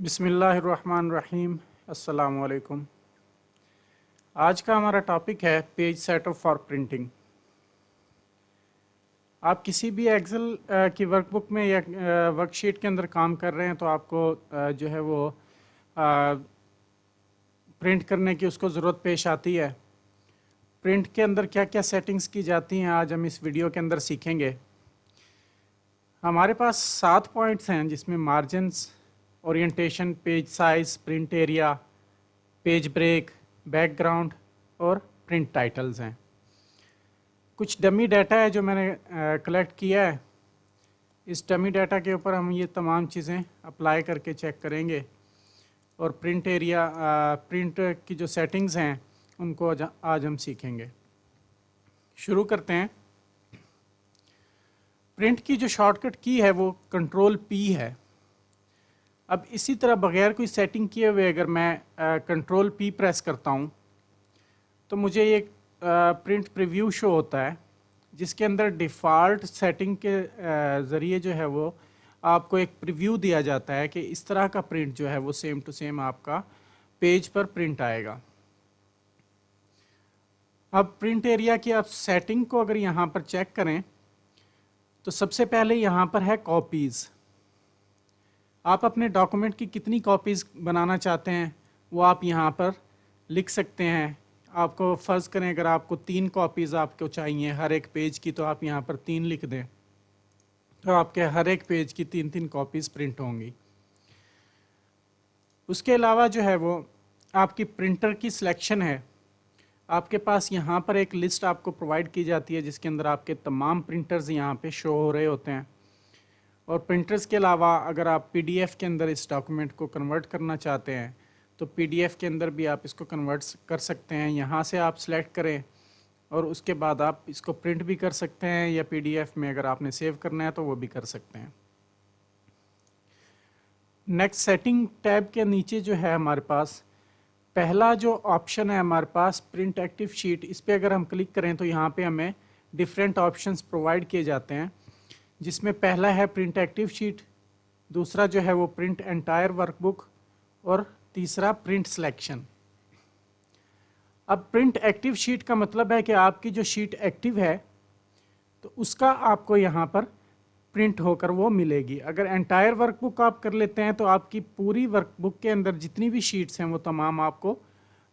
बिस्मिल्लाहिर्रहमानिर्रहीम। अस्सलामु अलैकुम। आज का हमारा टॉपिक है पेज सेटअप फॉर प्रिंटिंग। आप किसी भी एक्सेल की वर्कबुक में या वर्कशीट के अंदर काम कर रहे हैं तो आपको जो है वो प्रिंट करने की उसको ज़रूरत पेश आती है। प्रिंट के अंदर क्या क्या सेटिंग्स की जाती हैं आज हम इस वीडियो के अंदर सीखेंगे। हमारे पास 7 पॉइंट्स हैं जिसमें margins, orientation, page size, print area, page break, background और प्रिंट टाइटल्स हैं। कुछ डमी डाटा है जो मैंने कलेक्ट किया है। इस डमी डाटा के ऊपर हम ये तमाम चीज़ें अप्लाई करके चेक करेंगे और प्रिंट एरिया प्रिंट की जो सेटिंग्स हैं उनको आज हम सीखेंगे। शुरू करते हैं। प्रिंट की जो शॉर्टकट की है वो कंट्रोल पी है। अब इसी तरह बगैर कोई सेटिंग किए हुए अगर मैं कंट्रोल पी प्रेस करता हूँ तो मुझे ये प्रिंट प्रीव्यू शो होता है जिसके अंदर डिफ़ॉल्ट सेटिंग के ज़रिए जो है वो आपको एक प्रीव्यू दिया जाता है कि इस तरह का प्रिंट जो है वो सेम टू सेम आपका पेज पर प्रिंट आएगा। अब प्रिंट एरिया की आप सेटिंग को अगर यहाँ पर चेक करें तो सबसे पहले यहाँ पर है कॉपीज़। आप अपने डॉक्यूमेंट की कितनी कॉपीज़ बनाना चाहते हैं वो आप यहाँ पर लिख सकते हैं। आपको फ़र्ज़ करें अगर आपको 3 कॉपीज़ आपको चाहिए हर एक पेज की तो आप यहाँ पर 3 लिख दें तो आपके हर एक पेज की 3-3 कॉपीज़ प्रिंट होंगी। उसके अलावा जो है वो आपकी प्रिंटर की सिलेक्शन है। आपके पास यहाँ पर एक लिस्ट आपको प्रोवाइड की जाती है जिसके अंदर आपके तमाम प्रिंटर्स यहाँ पे शो हो रहे होते हैं। और प्रिंटर्स के अलावा अगर आप पीडीएफ के अंदर इस डॉक्यूमेंट को कन्वर्ट करना चाहते हैं तो पीडीएफ के अंदर भी आप इसको कन्वर्ट कर सकते हैं। यहाँ से आप सेलेक्ट करें और उसके बाद आप इसको प्रिंट भी कर सकते हैं या पीडीएफ में अगर आपने सेव करना है तो वो भी कर सकते हैं। नेक्स्ट सेटिंग टैब के नीचे जो है हमारे पास पहला जो ऑप्शन है हमारे पास प्रिंट एक्टिव शीट, इस पर अगर हम क्लिक करें तो यहाँ पे हमें डिफरेंट ऑप्शंस प्रोवाइड किए जाते हैं जिसमें पहला है प्रिंट एक्टिव शीट, दूसरा जो है वो प्रिंट एंटायर वर्कबुक और तीसरा प्रिंट सिलेक्शन। अब प्रिंट एक्टिव शीट का मतलब है कि आपकी जो शीट एक्टिव है तो उसका आपको यहाँ पर प्रिंट होकर वो मिलेगी। अगर एंटायर वर्कबुक आप कर लेते हैं तो आपकी पूरी वर्कबुक के अंदर जितनी भी शीट्स हैं वो तमाम आपको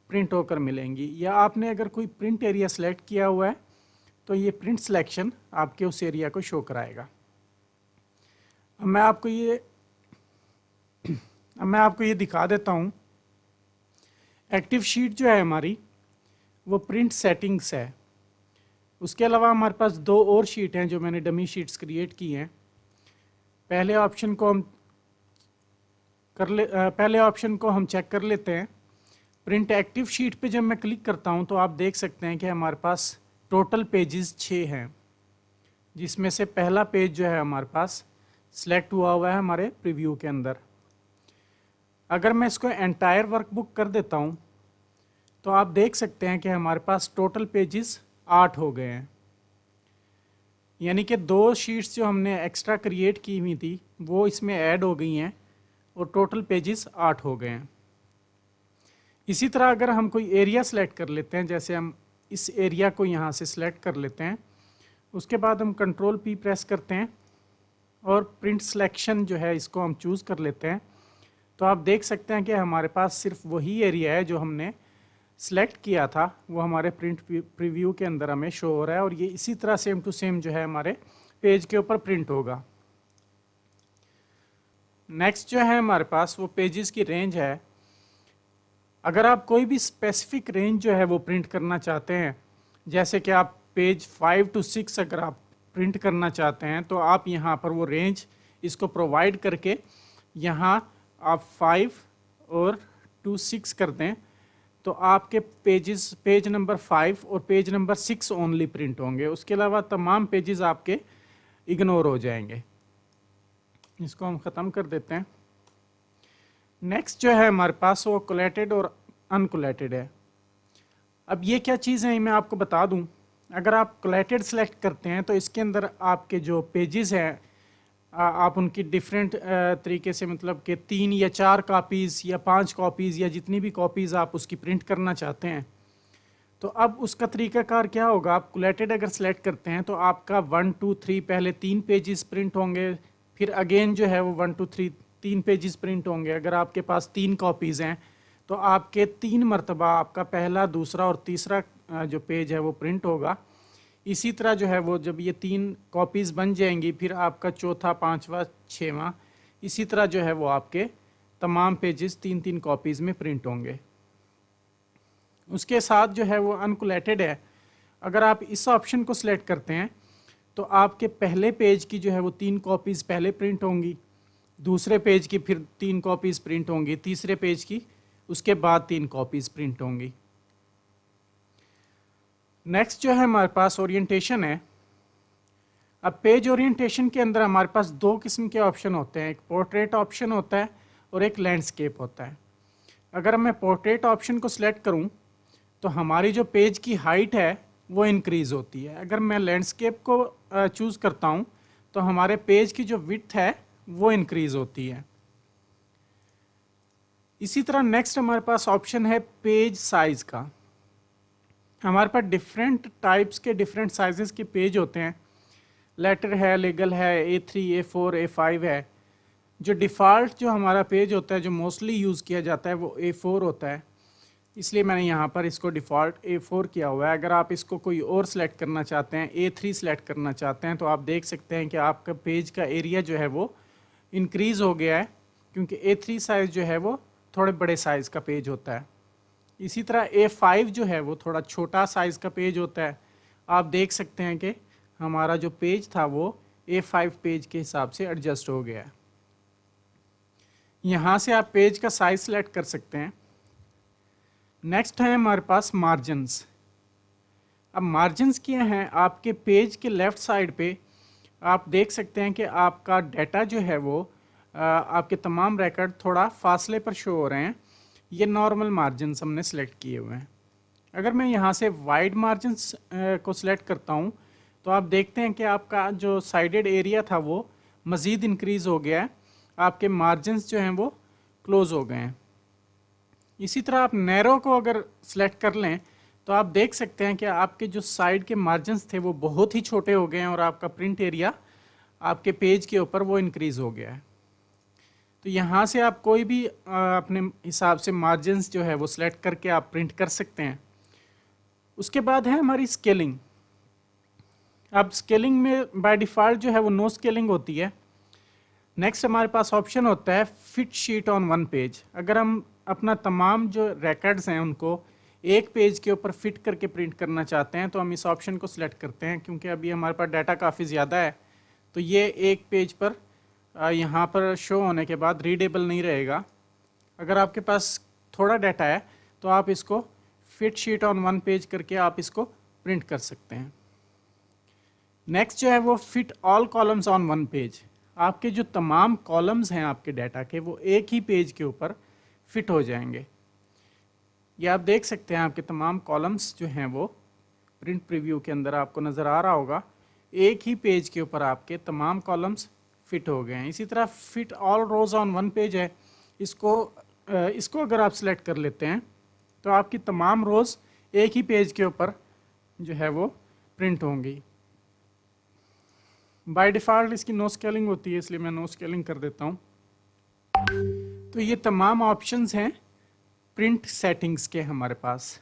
प्रिंट होकर मिलेंगी। या आपने अगर कोई प्रिंट एरिया सेलेक्ट किया हुआ है तो ये प्रिंट सिलेक्शन आपके उस एरिया को शो कराएगा। अब मैं आपको ये दिखा देता हूँ। एक्टिव शीट जो है हमारी वो प्रिंट सेटिंग्स है। उसके अलावा हमारे पास 2 और शीट हैं जो मैंने डमी शीट्स क्रिएट की हैं। पहले ऑप्शन को हम चेक कर लेते हैं। प्रिंट एक्टिव शीट पे जब मैं क्लिक करता हूँ तो आप देख सकते हैं कि हमारे पास टोटल पेजेस 6 हैं जिसमें से पहला पेज जो है हमारे पास सिलेक्ट हुआ है हमारे प्रीव्यू के अंदर। अगर मैं इसको एंटायर वर्कबुक कर देता हूँ तो आप देख सकते हैं कि हमारे पास टोटल पेजेस 8 हो गए हैं। यानी कि 2 शीट्स जो हमने एक्स्ट्रा क्रिएट की हुई थी वो इसमें ऐड हो गई हैं और टोटल पेजेस 8 हो गए हैं। इसी तरह अगर हम कोई एरिया सेलेक्ट कर लेते हैं, जैसे हम इस एरिया को यहाँ से सिलेक्ट कर लेते हैं, उसके बाद हम कंट्रोल पी प्रेस करते हैं और प्रिंट सिलेक्शन जो है इसको हम चूज़ कर लेते हैं तो आप देख सकते हैं कि हमारे पास सिर्फ वही एरिया है जो हमने सेलेक्ट किया था वो हमारे प्रिंट प्रीव्यू के अंदर हमें शो हो रहा है और ये इसी तरह सेम टू सेम जो है हमारे पेज के ऊपर प्रिंट होगा। नेक्स्ट जो है हमारे पास वो पेजेस की रेंज है। अगर आप कोई भी स्पेसिफिक रेंज जो है वो प्रिंट करना चाहते हैं, जैसे कि आप पेज 5 to 6 अगर आप प्रिंट करना चाहते हैं तो आप यहाँ पर वो रेंज इसको प्रोवाइड करके यहाँ आप 5 और 2 6 कर दें तो आपके पेज नंबर 5 और पेज नंबर 6 ओनली प्रिंट होंगे। उसके अलावा तमाम पेजेस आपके इग्नोर हो जाएंगे। इसको हम ख़त्म कर देते हैं। नेक्स्ट जो है हमारे पास वो कोलेटेड और अनकोलेटेड है। अब ये क्या चीज़ है मैं आपको बता दूं। अगर आप कोलेटेड सेलेक्ट करते हैं तो इसके अंदर आपके जो पेजेस हैं आप उनकी डिफरेंट तरीके से, मतलब कि 3 या 4 कापीज़ या 5 कापीज़ या जितनी भी कापीज़ आप उसकी प्रिंट करना चाहते हैं, तो अब उसका तरीकाकार क्या होगा। आप कोलेटेड अगर सेलेक्ट करते हैं तो आपका 1 2 3 पहले 3 पेजेस प्रिंट होंगे, फिर अगेन जो है वो 1 2 3 3 पेजेस प्रिंट होंगे। अगर आपके पास 3 कॉपीज़ हैं तो आपके 3 मरतबा आपका पहला, दूसरा और तीसरा जो पेज है वो प्रिंट होगा। इसी तरह जो है वो जब ये 3 कॉपीज़ बन जाएंगी, फिर आपका चौथा, पाँचवा, छठवां, इसी तरह जो है वो आपके तमाम पेजेस 3 3 कॉपीज़ में प्रिंट होंगे। उसके साथ जो है वो अनकोलेटेड है, अगर आप इस ऑप्शन को सिलेक्ट करते हैं तो आपके पहले पेज की जो है वो 3 कॉपीज़ पहले प्रिंट होंगी, दूसरे पेज की फिर 3 कॉपीज़ प्रिंट होंगी, तीसरे पेज की उसके बाद 3 कॉपीज़ प्रिंट होंगी। नेक्स्ट जो है हमारे पास ओरिएंटेशन है। अब पेज ओरिएंटेशन के अंदर हमारे पास 2 किस्म के ऑप्शन होते हैं, एक पोर्ट्रेट ऑप्शन होता है और एक लैंडस्केप होता है। अगर मैं पोर्ट्रेट ऑप्शन को सिलेक्ट करूं तो हमारी जो पेज की हाइट है वो इंक्रीज़ होती है। अगर मैं लैंडस्केप को चूज़ करता हूं तो हमारे पेज की जो विड्थ है वो इंक्रीज़ होती है। इसी तरह नेक्स्ट हमारे पास ऑप्शन है पेज साइज़ का। हमारे पास डिफरेंट टाइप्स के डिफरेंट साइजेस के पेज होते हैं। लेटर है, लीगल है, A3, A4, A5 है। जो डिफ़ॉल्ट जो हमारा पेज होता है, जो मोस्टली यूज़ किया जाता है, वो A4 होता है, इसलिए मैंने यहाँ पर इसको डिफ़ॉल्ट A4 किया हुआ है। अगर आप इसको कोई और सिलेक्ट करना चाहते हैं, A3 सिलेक्ट करना चाहते हैं, तो आप देख सकते हैं कि आपका पेज का एरिया जो है वो इंक्रीज़ हो गया है, क्योंकि A3 साइज़ जो है वो थोड़े बड़े साइज़ का पेज होता है। इसी तरह A5 जो है वो थोड़ा छोटा साइज़ का पेज होता है। आप देख सकते हैं कि हमारा जो पेज था वो A5 पेज के हिसाब से एडजस्ट हो गया है। यहाँ से आप पेज का साइज सेलेक्ट कर सकते हैं। नेक्स्ट है हमारे पास मार्जिन्स। अब मार्जिन्स क्या हैं, आपके पेज के लेफ़्ट साइड पे आप देख सकते हैं कि आपका डाटा जो है वो आपके तमाम रिकॉर्ड थोड़ा फासले पर शो हो रहे हैं। ये नॉर्मल मार्जिन्स हमने सेलेक्ट किए हुए हैं। अगर मैं यहाँ से वाइड मार्जिन्स को सिलेक्ट करता हूँ तो आप देखते हैं कि आपका जो साइडेड एरिया था वो मज़ीद इंक्रीज़ हो गया है, आपके मार्जिन्स जो हैं वो क्लोज़ हो गए हैं। इसी तरह आप नैरो को अगर सिलेक्ट कर लें तो आप देख सकते हैं कि आपके जो साइड के मार्जिन्स थे वो बहुत ही छोटे हो गए हैं और आपका प्रिंट एरिया आपके पेज के ऊपर वो इंक्रीज़ हो गया है। तो यहाँ से आप कोई भी अपने हिसाब से मार्जिन्स जो है वो सिलेक्ट करके आप प्रिंट कर सकते हैं। उसके बाद है हमारी स्केलिंग। अब स्केलिंग में बाय डिफ़ॉल्ट जो है वो नो स्केलिंग होती है। नेक्स्ट हमारे पास ऑप्शन होता है फिट शीट ऑन 1 पेज। अगर हम अपना तमाम जो रिकॉर्ड्स हैं उनको एक पेज के ऊपर फिट करके प्रिंट करना चाहते हैं तो हम इस ऑप्शन को सिलेक्ट करते हैं, क्योंकि अभी हमारे पास डाटा काफ़ी ज़्यादा है तो ये एक पेज पर यहाँ पर शो होने के बाद रीडेबल नहीं रहेगा। अगर आपके पास थोड़ा डाटा है तो आप इसको फिट शीट ऑन 1 पेज करके आप इसको प्रिंट कर सकते हैं। नेक्स्ट जो है वो fit all columns on 1 page. आपके जो तमाम कॉलम्स हैं आपके डाटा के वो एक ही पेज के ऊपर फिट हो जाएंगे। ये आप देख सकते हैं आपके तमाम कॉलम्स जो हैं वो प्रिंट प्रीव्यू के अंदर आपको नज़र आ रहा होगा, एक ही पेज के ऊपर आपके तमाम कॉलम्स फिट हो गए हैं। इसी तरह fit all rows on 1 page है, इसको अगर आप सिलेक्ट कर लेते हैं तो आपकी तमाम रोज़ एक ही पेज के ऊपर जो है वो प्रिंट होंगी। बाय डिफ़ॉल्ट इसकी नो स्केलिंग होती है, इसलिए मैं नो स्केलिंग कर देता हूँ। तो ये तमाम ऑप्शंस हैं प्रिंट सेटिंग्स के हमारे पास।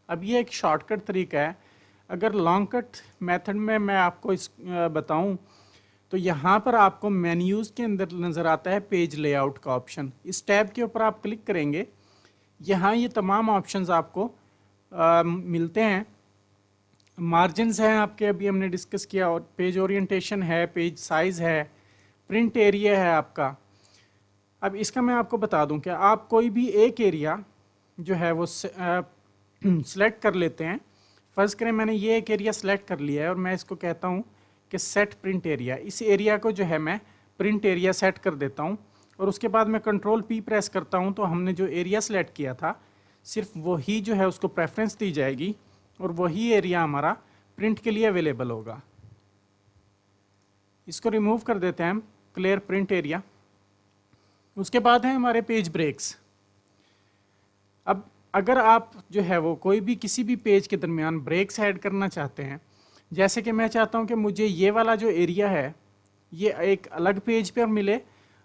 अब ये एक शॉर्टकट तरीका है। अगर लॉन्ग कट मेथड में मैं आपको बताऊं तो यहाँ पर आपको मेन्यूज़ के अंदर नज़र आता है पेज लेआउट का ऑप्शन। इस टैब के ऊपर आप क्लिक करेंगे, यहाँ ये तमाम ऑप्शंस आपको मिलते हैं। मार्जिन्स हैं आपके, अभी हमने डिस्कस किया, और पेज ओरिएंटेशन है, पेज साइज़ है, प्रिंट एरिया है आपका। अब इसका मैं आपको बता दूं कि आप कोई भी एक एरिया जो है वो सिलेक्ट कर लेते हैं। फ़र्ज़ करें मैंने ये एक एरिया सेलेक्ट कर लिया है और मैं इसको कहता हूँ कि सेट प्रिंट एरिया। इस एरिया को जो है मैं प्रिंट एरिया सेट कर देता हूँ और उसके बाद मैं Ctrl+P प्रेस करता हूँ तो हमने जो एरिया सेलेक्ट किया था सिर्फ वही जो है उसको प्रेफरेंस दी जाएगी और वही एरिया हमारा प्रिंट के लिए अवेलेबल होगा। इसको रिमूव कर देते हैं हम। Clear print area. उसके बाद है हमारे पेज ब्रेक्स। अब अगर आप जो है वो कोई भी किसी भी पेज के दरमियान ब्रेक्स ऐड करना चाहते हैं, जैसे कि मैं चाहता हूं कि मुझे ये वाला जो एरिया है ये एक अलग पेज पर मिले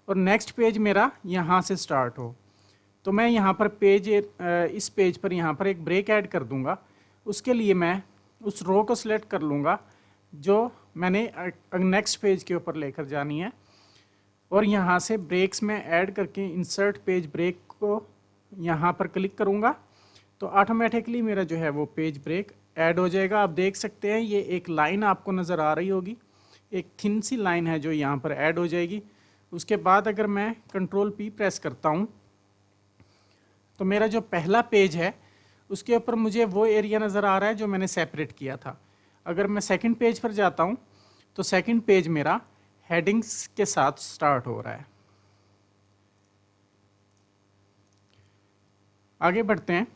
और नेक्स्ट पेज मेरा यहाँ से स्टार्ट हो, तो मैं यहाँ पर इस पेज पर यहाँ पर एक ब्रेक ऐड कर दूंगा। उसके लिए मैं उस रो को सिलेक्ट कर लूँगा जो मैंने नेक्स्ट पेज के ऊपर लेकर जानी है, और यहाँ से ब्रेक्स में ऐड करके इंसर्ट पेज ब्रेक को यहाँ पर क्लिक करूँगा तो ऑटोमेटिकली मेरा जो है वो पेज ब्रेक ऐड हो जाएगा। आप देख सकते हैं ये एक लाइन आपको नज़र आ रही होगी, एक थिन सी लाइन है जो यहाँ पर ऐड हो जाएगी। उसके बाद अगर मैं कंट्रोल P प्रेस करता हूँ तो मेरा जो पहला पेज है उसके ऊपर मुझे वो एरिया नज़र आ रहा है जो मैंने सेपरेट किया था। अगर मैं सेकंड पेज पर जाता हूँ तो सेकंड पेज मेरा हेडिंग्स के साथ स्टार्ट हो रहा है। आगे बढ़ते हैं।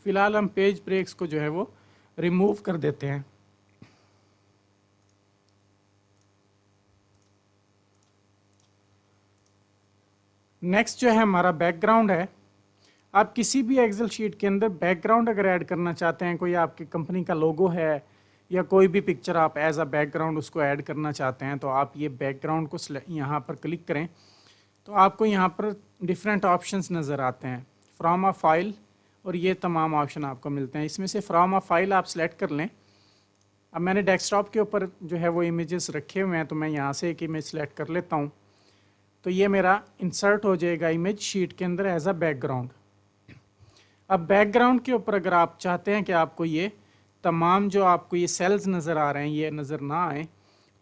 फिलहाल हम पेज ब्रेक्स को जो है वो रिमूव कर देते हैं। नेक्स्ट जो है हमारा बैकग्राउंड है। आप किसी भी एक्सेल शीट के अंदर बैकग्राउंड अगर ऐड करना चाहते हैं, कोई आपकी कंपनी का लोगो है या कोई भी पिक्चर आप एज अ बैकग्राउंड उसको ऐड करना चाहते हैं, तो आप ये बैकग्राउंड को यहाँ पर क्लिक करें तो आपको यहाँ पर डिफरेंट ऑप्शंस नज़र आते हैं, फ्रॉम अ फाइल, और ये तमाम ऑप्शन आपको मिलते हैं। इसमें से फ्रॉम अ फाइल आप सेलेक्ट कर लें। अब मैंने डेस्कटॉप के ऊपर जो है वो इमेजेस रखे हुए हैं तो मैं यहाँ से एक इमेज सेलेक्ट कर लेता हूँ, तो ये मेरा इंसर्ट हो जाएगा इमेज शीट के अंदर एज अ बैकग्राउंड। अब बैकग्राउंड के ऊपर अगर आप चाहते हैं कि आपको ये तमाम जो आपको ये सेल्स नज़र आ रहे हैं ये नज़र ना आए,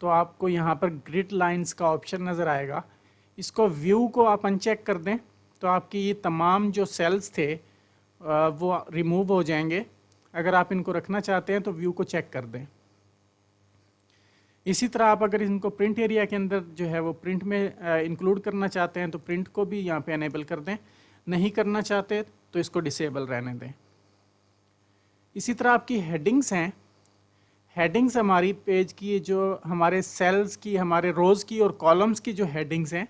तो आपको यहाँ पर ग्रिड लाइंस का ऑप्शन नज़र आएगा। इसको व्यू को आप अनचेक कर दें तो आपकी ये तमाम जो सेल्स थे वो रिमूव हो जाएंगे। अगर आप इनको रखना चाहते हैं तो व्यू को चेक कर दें। इसी तरह आप अगर इनको प्रिंट एरिया के अंदर जो है वो प्रिंट में इंक्लूड करना चाहते हैं तो प्रिंट को भी यहाँ पे एनेबल कर दें, नहीं करना चाहते तो इसको डिसेबल रहने दें। इसी तरह आपकी हेडिंग्स हैं। हेडिंग्स हमारी पेज की जो हमारे सेल्स की, हमारे रोज़ की और कॉलम्स की जो हेडिंग्स हैं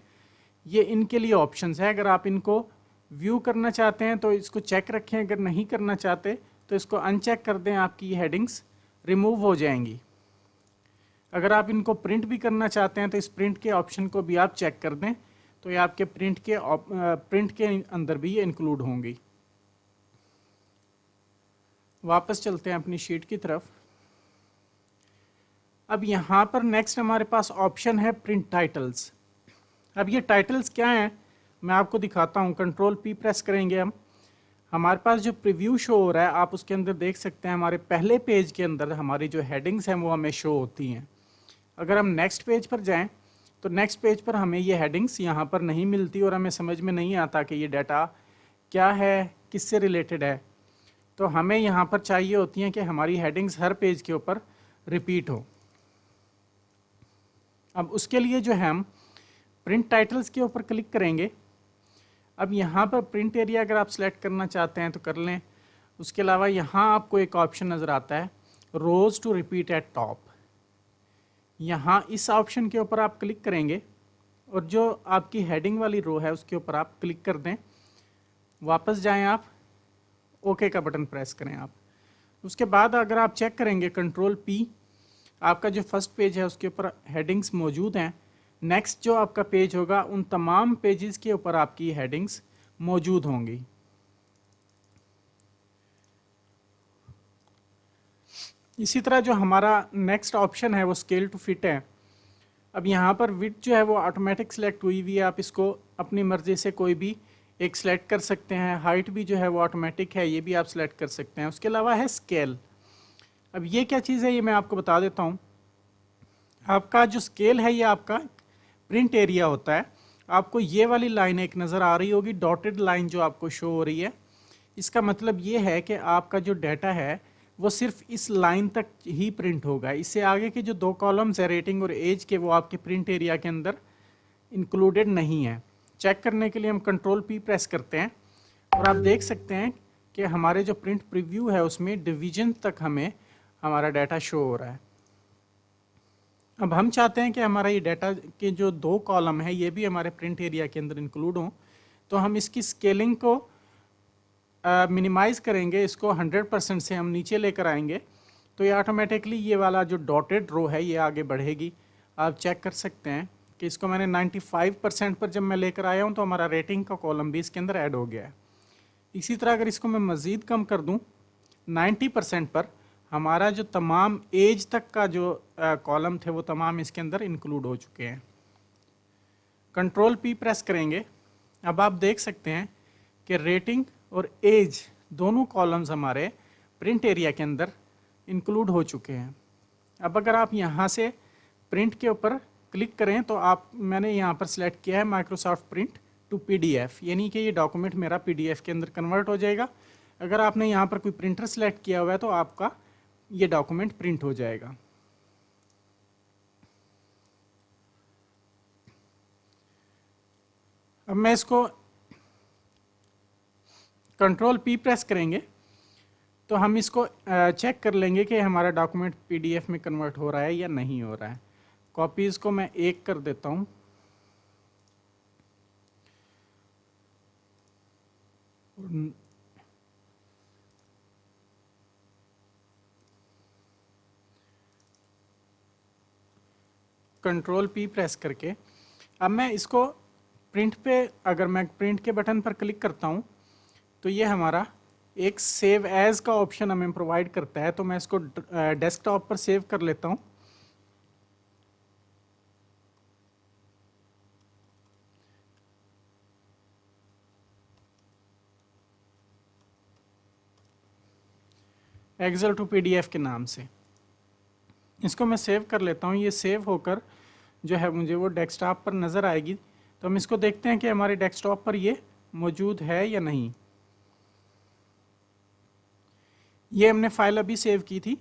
ये इनके लिए ऑप्शंस हैं। अगर आप इनको व्यू करना चाहते हैं तो इसको चेक रखें, अगर नहीं करना चाहते तो इसको अनचेक कर दें, आपकी ये हेडिंग्स रिमूव हो जाएंगी। अगर आप इनको प्रिंट भी करना चाहते हैं तो इस प्रिंट के ऑप्शन को भी आप चेक कर दें, तो ये आपके प्रिंट के अंदर भी ये इंक्लूड होंगी। वापस चलते हैं अपनी शीट की तरफ। अब यहाँ पर नेक्स्ट हमारे पास ऑप्शन है प्रिंट टाइटल्स। अब ये टाइटल्स क्या हैं मैं आपको दिखाता हूँ। कंट्रोल P प्रेस करेंगे हम, हमारे पास जो प्रीव्यू शो हो रहा है आप उसके अंदर देख सकते हैं हमारे पहले पेज के अंदर हमारी जो हेडिंग्स हैं वो हमें शो होती हैं। अगर हम नेक्स्ट पेज पर जाएं तो नेक्स्ट पेज पर हमें ये हेडिंग्स यहाँ पर नहीं मिलती और हमें समझ में नहीं आता कि ये डाटा क्या है, किससे रिलेटेड है। तो हमें यहाँ पर चाहिए होती हैं कि हमारी हेडिंग्स हर पेज के ऊपर रिपीट हो। अब उसके लिए जो है हम प्रिंट टाइटल्स के ऊपर क्लिक करेंगे। अब यहाँ पर प्रिंट एरिया अगर आप सेलेक्ट करना चाहते हैं तो कर लें। उसके अलावा यहाँ आपको एक ऑप्शन नज़र आता है रोज टू रिपीट एट टॉप। यहाँ इस ऑप्शन के ऊपर आप क्लिक करेंगे और जो आपकी हेडिंग वाली रो है उसके ऊपर आप क्लिक कर दें। वापस जाएं, आप ओके का बटन प्रेस करें आप। उसके बाद अगर आप चेक करेंगे कंट्रोल P, आपका जो फर्स्ट पेज है उसके ऊपर हेडिंग्स मौजूद हैं। नेक्स्ट जो आपका पेज होगा उन तमाम पेजेस के ऊपर आपकी हेडिंग्स मौजूद होंगी। इसी तरह जो हमारा नेक्स्ट ऑप्शन है वो स्केल टू फिट है। अब यहाँ पर विड्थ जो है वो ऑटोमेटिक सेलेक्ट हुई हुई है, आप इसको अपनी मर्ज़ी से कोई भी एक सेलेक्ट कर सकते हैं। हाइट भी जो है वो ऑटोमेटिक है, ये भी आप सेलेक्ट कर सकते हैं। उसके अलावा है स्केल। अब ये क्या चीज़ है ये मैं आपको बता देता हूँ। आपका जो स्केल है ये आपका प्रिंट एरिया होता है। आपको ये वाली लाइन एक नज़र आ रही होगी, डॉटेड लाइन जो आपको शो हो रही है। इसका मतलब ये है कि आपका जो डाटा है वो सिर्फ इस लाइन तक ही प्रिंट होगा। इससे आगे के जो दो कॉलम्स है रेटिंग और एज के, वो आपके प्रिंट एरिया के अंदर इंक्लूडेड नहीं है। चेक करने के लिए हम कंट्रोल P प्रेस करते हैं और आप देख सकते हैं कि हमारे जो प्रिंट प्रीव्यू है उसमें डिवीजन तक हमें हमारा डाटा शो हो रहा है। अब हम चाहते हैं कि हमारा ये डाटा के जो 2 कॉलम है ये भी हमारे प्रिंट एरिया के अंदर इंक्लूड हों, तो हम इसकी स्केलिंग को मिनिमाइज़ करेंगे, इसको 100% से हम नीचे लेकर आएंगे, तो ये ऑटोमेटिकली ये वाला जो डॉटेड रो है ये आगे बढ़ेगी। आप चेक कर सकते हैं कि इसको मैंने 95% पर जब मैं लेकर आया हूँ तो हमारा रेटिंग का कॉलम भी इसके अंदर ऐड हो गया है। इसी तरह अगर इसको मैं मज़ीद कम कर दूँ 90% पर, हमारा जो तमाम एज तक का जो कॉलम थे वो तमाम इसके अंदर इंक्लूड हो चुके हैं। कंट्रोल पी प्रेस करेंगे, अब आप देख सकते हैं कि रेटिंग और एज दोनों कॉलम्स हमारे प्रिंट एरिया के अंदर इंक्लूड हो चुके हैं। अब अगर आप यहाँ से प्रिंट के ऊपर क्लिक करें तो आप, मैंने यहाँ पर सिलेक्ट किया है माइक्रोसॉफ्ट प्रिंट टू पीडीएफ, यानी कि ये डॉक्यूमेंट मेरा पीडीएफ के अंदर कन्वर्ट हो जाएगा। अगर आपने यहाँ पर कोई प्रिंटर सेलेक्ट किया हुआ है तो आपका ये डॉक्यूमेंट प्रिंट हो जाएगा। अब मैं इसको कंट्रोल पी प्रेस करेंगे तो हम इसको चेक कर लेंगे कि हमारा डॉक्यूमेंट पीडीएफ में कन्वर्ट हो रहा है या नहीं हो रहा है। कॉपीज़ को मैं 1 कर देता हूँ। कंट्रोल पी प्रेस करके अब मैं इसको प्रिंट पे, अगर मैं प्रिंट के बटन पर क्लिक करता हूँ तो ये हमारा एक सेव एज का ऑप्शन हमें प्रोवाइड करता है, तो मैं इसको डेस्कटॉप पर सेव कर लेता हूँ। एक्सेल टू पीडीएफ के नाम से इसको मैं सेव कर लेता हूँ। ये सेव होकर जो है मुझे वो डेस्कटॉप पर नज़र आएगी, तो हम इसको देखते हैं कि हमारे डेस्कटॉप पर ये मौजूद है या नहीं। ये हमने फाइल अभी सेव की थी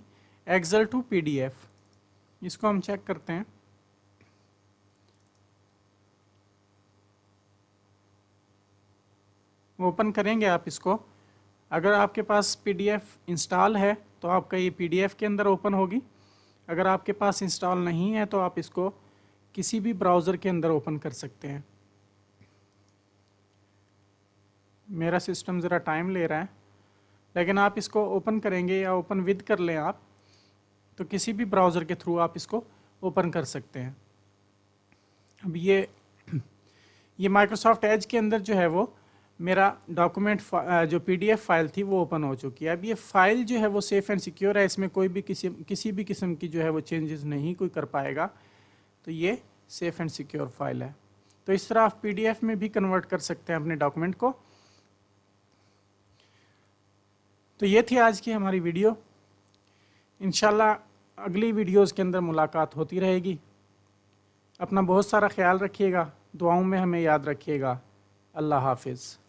एक्सेल टू पीडीएफ, इसको हम चेक करते हैं। ओपन करेंगे आप इसको, अगर आपके पास पीडीएफ इंस्टॉल है तो आपका ये पीडीएफ के अंदर ओपन होगी। अगर आपके पास इंस्टॉल नहीं है तो आप इसको किसी भी ब्राउज़र के अंदर ओपन कर सकते हैं। मेरा सिस्टम ज़रा टाइम ले रहा है, लेकिन आप इसको ओपन करेंगे या ओपन विद कर लें आप, तो किसी भी ब्राउज़र के थ्रू आप इसको ओपन कर सकते हैं। अब ये माइक्रोसॉफ्ट एज के अंदर जो है वो मेरा डॉक्यूमेंट जो पीडीएफ फाइल थी वो ओपन हो चुकी है। अब ये फाइल जो है वो सेफ़ एंड सिक्योर है, इसमें कोई भी किसी भी किस्म की जो है वो चेंजेस नहीं कोई कर पाएगा, तो ये सेफ़ एंड सिक्योर फाइल है। तो इस तरह आप पीडीएफ में भी कन्वर्ट कर सकते हैं अपने डॉक्यूमेंट को। तो ये थी आज की हमारी वीडियो। इंशाल्लाह अगली वीडियोस के अंदर मुलाकात होती रहेगी। अपना बहुत सारा ख्याल रखिएगा, दुआओं में हमें याद रखिएगा। अल्लाह हाफिज़।